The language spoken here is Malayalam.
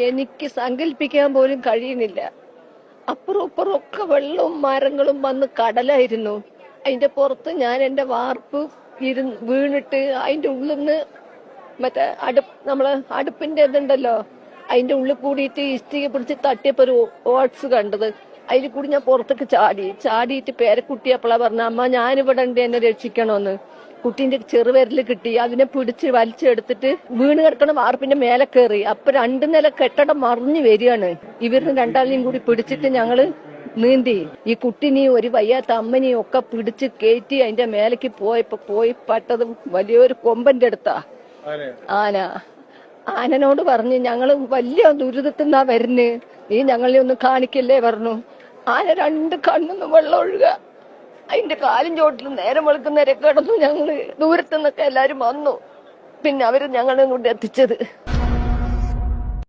എനിക്ക് സങ്കല്പിക്കാൻ പോലും കഴിയുന്നില്ല. അപ്പുറം ഇപ്പുറം ഒക്കെ വെള്ളവും മരങ്ങളും വന്ന് കടലായിരുന്നു. അതിന്റെ പുറത്ത് ഞാൻ എന്റെ വാർപ്പ് വീണിട്ട് അതിന്റെ ഉള്ളിൽ നിന്ന് മറ്റേ നമ്മള് അടുപ്പിന്റെ ഇതുണ്ടല്ലോ, അതിന്റെ ഉള്ളിൽ കൂടിയിട്ട് ഇഷ്ടിക പിടിച്ച് തട്ടിയപ്പോ ഒരു ഓട്സ് കണ്ടത്. അതിൽ കൂടി ഞാൻ പുറത്തേക്ക് ചാടിയിട്ട് പേരക്കുട്ടി അപ്പളാ പറഞ്ഞ, അമ്മ ഞാനിവിടെ ഉണ്ട്, എന്നെ രക്ഷിക്കണോന്ന്. കുട്ടീന്റെ ചെറുവിരല് കിട്ടി. അതിനെ പിടിച്ച് വലിച്ചെടുത്തിട്ട് വീണ് കിടക്കണ വാർപ്പിന്റെ മേലെ കയറി. അപ്പൊ 2 നില കെട്ടിടം മറിഞ്ഞു വരികയാണ്. ഇവരിന് രണ്ടാളിനെയും കൂടി പിടിച്ചിട്ട് ഞങ്ങള് നീന്തി ഈ കുട്ടിനെയും ഒരു വയ്യാത്ത അമ്മനെയും ഒക്കെ പിടിച്ച് കയറ്റി അതിന്റെ മേലേക്ക് പോയി പട്ടത് വലിയൊരു കൊമ്പന്റെ അടുത്താ ആന. ആനനോട് പറഞ്ഞു, ഞങ്ങള് വലിയ ദുരിതത്തിന്നാ വരുന്ന്, നീ ഞങ്ങളെ ഒന്ന് കാണിക്കല്ലേ പറഞ്ഞു. ആന 2 കണ്ണൊന്നും വെള്ളം ഒഴുക. അതിന്റെ കാലും ചോട്ടിലും നേരം വെളുക്കുന്നവരെ കിടന്നു. ഞങ്ങള് ദൂരത്തുനിന്നൊക്കെ എല്ലാരും വന്നു. പിന്നെ അവര് ഞങ്ങളെ കൊണ്ട് എത്തിച്ചത്.